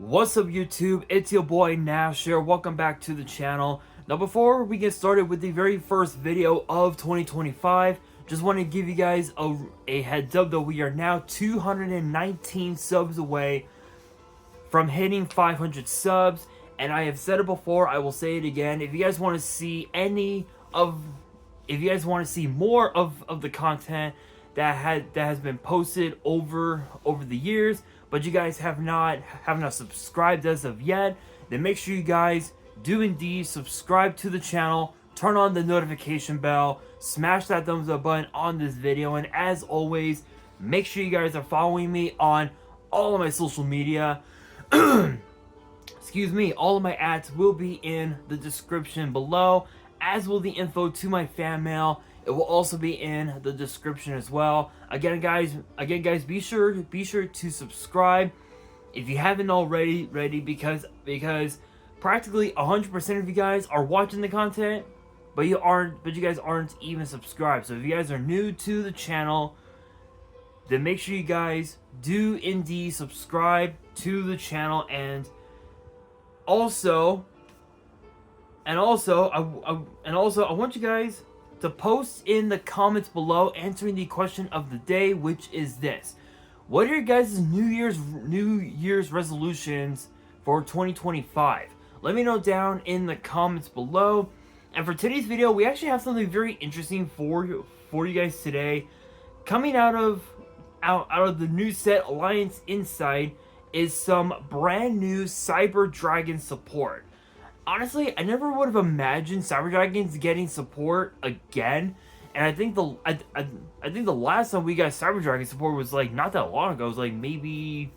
What's up YouTube, it's your boy Nash here, welcome back to the channel. Now before we get started with the very first video of 2025, just want to give you guys a heads up that we are now 219 subs away from hitting 500 subs. And I have said it before, I will say it again, if you guys want to see more of the content that has been posted over the years, but you guys have not subscribed as of yet, then make sure you guys do indeed subscribe to the channel, turn on the notification bell, smash that thumbs up button on this video, and as always, make sure you guys are following me on all of my social media. Excuse me, all of my ads will be in the description below, as will the info to my fan mail. It will also be in the description as well. Again guys, be sure to subscribe if you haven't already, because practically 100% of you guys are watching the content, but you guys aren't even subscribed. So if you guys are new to the channel, then make sure you guys do indeed subscribe to the channel. And also I want you guys to post in the comments below answering the question of the day, which is this: what are your guys' New Year's resolutions for 2025? Let me know down in the comments below. And for today's video, we actually have something very interesting for you guys today. Coming out of the new set Alliance Inside is some brand new Cyber Dragon support. Honestly, I never would have imagined Cyber Dragons getting support again, and I think the last time we got Cyber Dragon support was like not that long ago. It was like maybe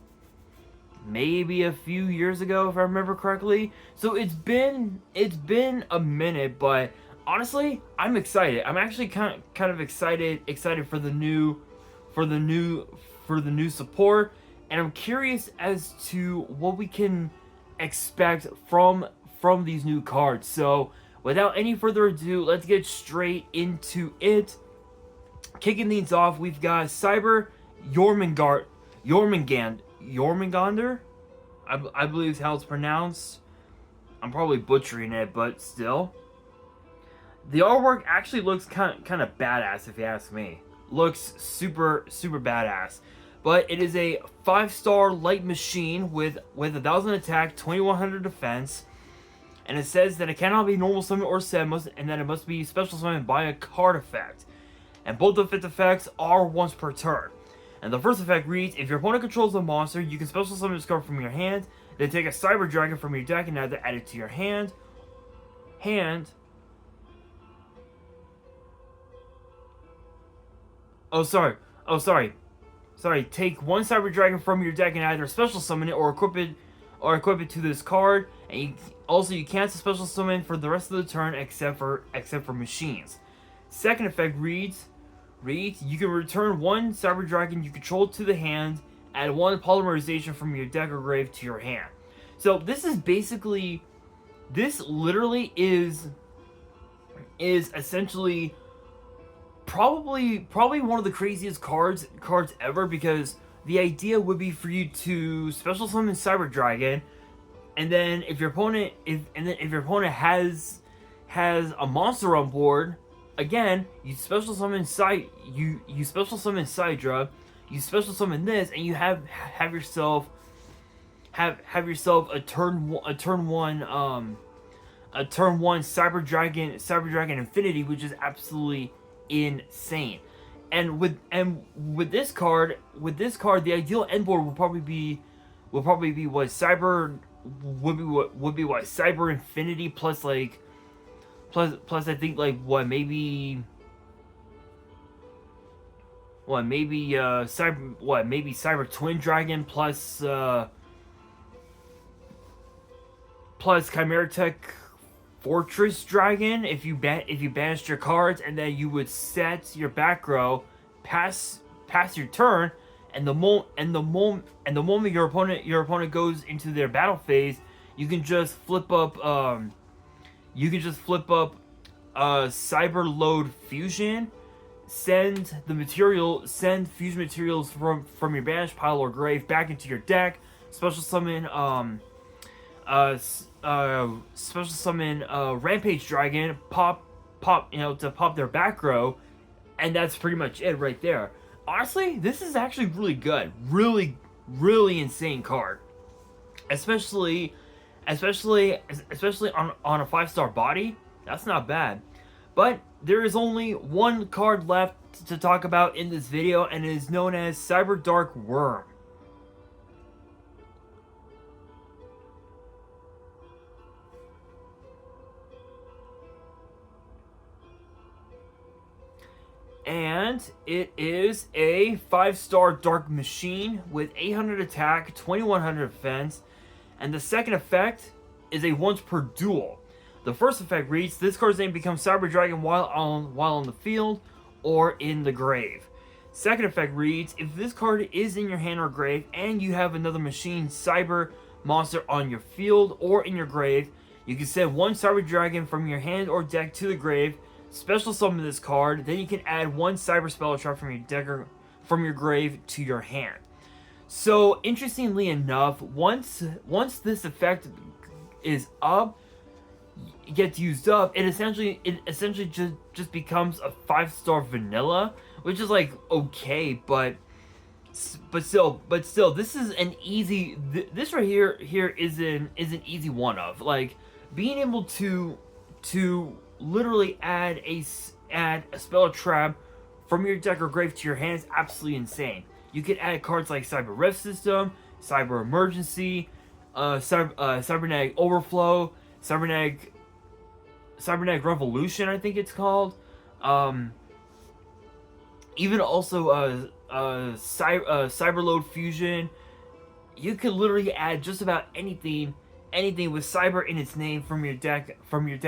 a few years ago, if I remember correctly. So it's been a minute, but honestly, I'm excited. I'm actually kind of excited for the new support, and I'm curious as to what we can expect from these new cards. So without any further ado, let's get straight into it. Kicking things off, we've got Cyber Jormungandr. I believe is how it's pronounced. I'm probably butchering it, but still. The artwork actually looks kind of badass, if you ask me. Looks super badass. But it is a 5-star light machine with 1,000 attack, 2,100 defense. And it says that it cannot be normal summon or set, and that it must be special summoned by a card effect. And both of its effects are once per turn. And the first effect reads: if your opponent controls a monster, you can special summon this card from your hand, then take a Cyber Dragon from your deck and either add it to your hand. Sorry. Take one Cyber Dragon from your deck and either special summon it or equip it to this card. And you can't special summon for the rest of the turn except for machines. Second effect reads you can return one Cyber Dragon you control to the hand, add one polymerization from your deck or grave to your hand. So this literally is essentially probably one of the craziest cards ever, because the idea would be for you to special summon Cyber Dragon, and then if your opponent has a monster on board, again, you special summon Sidra, you special summon this, and you have yourself a turn one Cyber Dragon Infinity, which is absolutely insane. And with this card, the ideal end board would probably be what Cyber Cyber Infinity plus I think like maybe Cyber Twin Dragon plus Chimera Tech Fortress Dragon if you banished your cards, and then you would set your back row pass your turn, and the moment your opponent goes into their battle phase, you can just flip up Cyber Load Fusion, send fusion materials from your banished pile or grave back into your deck, special summon special summon Rampage Dragon, to pop their back row, and that's pretty much it right there. Honestly, this is actually really good, really insane card, especially on a 5-star body. That's not bad. But there is only one card left to talk about in this video, and it is known as Cyber Dark Worm. And it is a 5-star Dark Machine with 800 attack, 2100 defense, and the second effect is a once per duel. The first effect reads, this card's name becomes Cyber Dragon while on the field or in the grave. Second effect reads, if this card is in your hand or grave and you have another machine cyber monster on your field or in your grave, you can send one Cyber Dragon from your hand or deck to the grave, special summon this card, then you can add one Cyber Spell Trap from your deck or from your grave to your hand. So interestingly enough, once this effect is up, gets used up, it essentially just becomes a 5-star vanilla, which is like okay, but still this is an easy, this right here is an easy one of, like, being able to literally add a spell trap from your deck or grave to your hand is absolutely insane. You can add cards like Cyber Rift System, Cyber Emergency, Cybernetic Overflow, Cybernetic Revolution, I think it's called. Even also Cyberload Fusion. You could literally add just about anything with cyber in its name from your deck, from your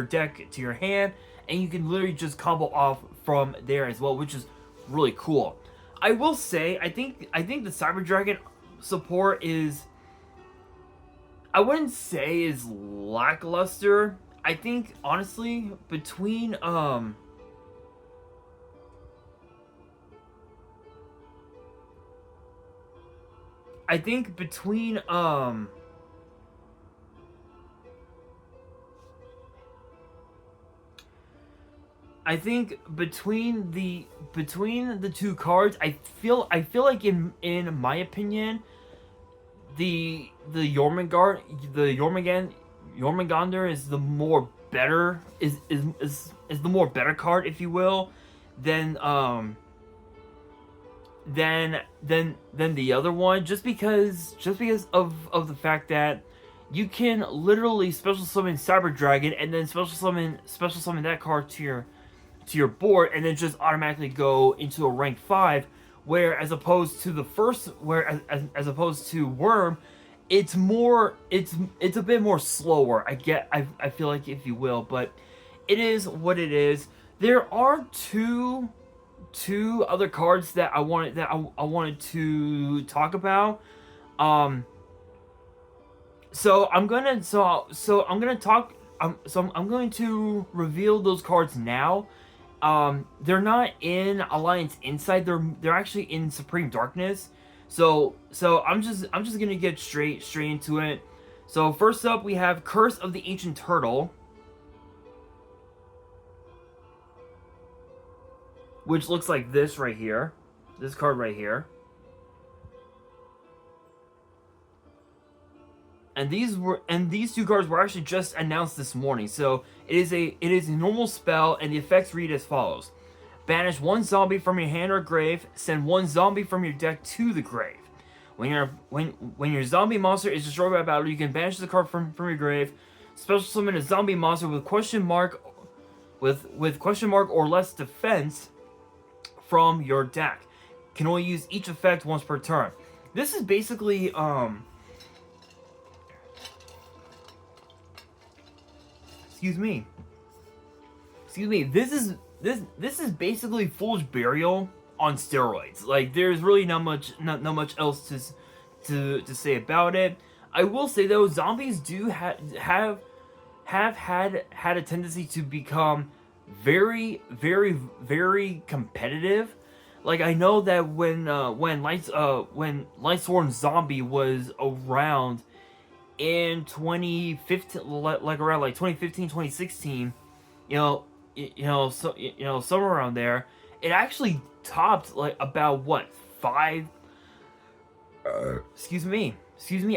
deck to your hand, and you can literally just combo off from there as well, which is really cool. I will say, I think the Cyber Dragon support is, I wouldn't say is lackluster. I think honestly between I think between the two cards, I feel like in my opinion, the Jormungandr is the more better the more better card, if you will, than the other one, just because of the fact that you can literally special summon Cyber Dragon and then special summon that card to your board, and then just automatically go into a rank 5, where as opposed to the first, where as opposed to Worm, it's a bit more slower. I feel like, if you will, but it is what it is. There are two other cards that I wanted to talk about. So I'm going to reveal those cards now. They're not in Alliance Insight. They're actually in Supreme Darkness. So I'm just gonna get straight into it. So first up, we have Curse of the Ancient Turtle, which looks like this right here. This card right here. And these two cards were actually just announced this morning. So it is a normal spell, and the effects read as follows: banish one zombie from your hand or grave. Send one zombie from your deck to the grave. When your zombie monster is destroyed by battle, you can banish the card from your grave. Special summon a zombie monster with question mark or less defense from your deck. Can only use each effect once per turn. This is basically excuse me. This is basically Foolish Burial on steroids. Like, there's really not much else to say about it. I will say though, zombies do have had a tendency to become very competitive. like I know that when Lightsworn Zombie was around in 2015, like around like 2015, 2016, somewhere around there, it actually topped like about what, five, excuse me,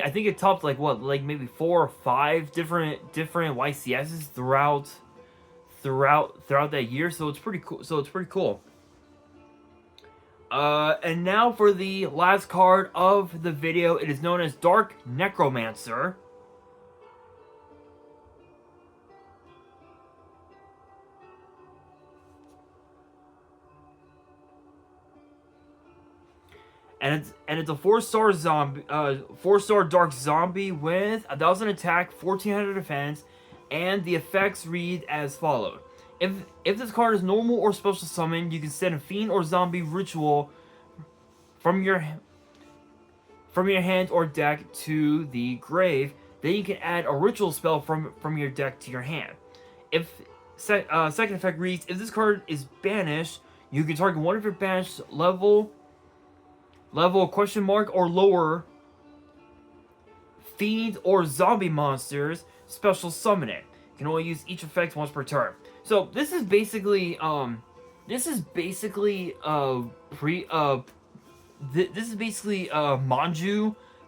I think it topped like what, like maybe 4 or 5 different YCSs throughout that year. So it's pretty cool. And now for the last card of the video. It is known as Dark Necromancer. And it's a 4-star zombie, 4-star dark zombie with 1,000 attack, 1,400 defense, and the effects read as follows: If this card is normal or special summon, you can send a fiend or zombie ritual from your hand or deck to the grave. Then you can add a ritual spell from your deck to your hand. If second effect reads: If this card is banished, you can target one of your banished level question mark or lower fiend or zombie monsters, special summon it. You can only use each effect once per turn. So this is basically Manju,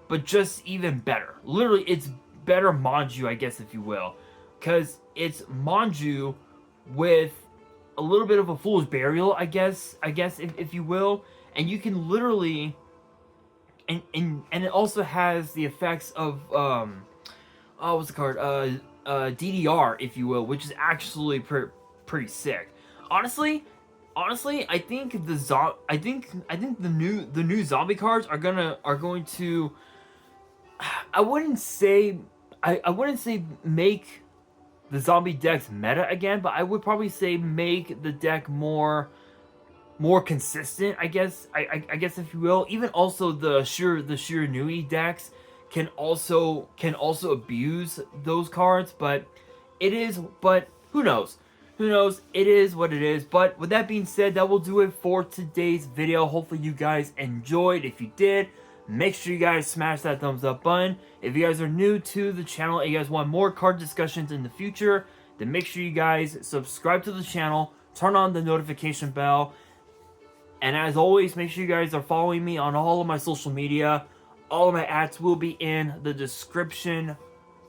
but just even better. Literally, it's better Manju, I guess, if you will, because it's Manju with a little bit of a fool's burial, I guess if you will. And you can literally, and it also has the effects of what's the card? DDR, if you will, which is actually pretty sick. Honestly, I think the new zombie cards are going to, I wouldn't say make the zombie decks meta again, but I would probably say make the deck more consistent, I guess if you will. Even also the Shiranui decks can also abuse those cards, but who knows? It is what it is. But with that being said, that will do it for today's video. Hopefully you guys enjoyed. If you did, make sure you guys smash that thumbs up button. If you guys are new to the channel and you guys want more card discussions in the future, then make sure you guys subscribe to the channel, turn on the notification bell. And as always, make sure you guys are following me on all of my social media. All of my ads will be in the description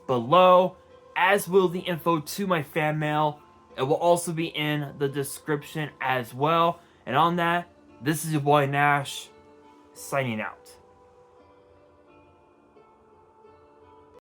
below, as will the info to my fan mail. It will also be in the description as well. And on that, this is your boy Nash, signing out.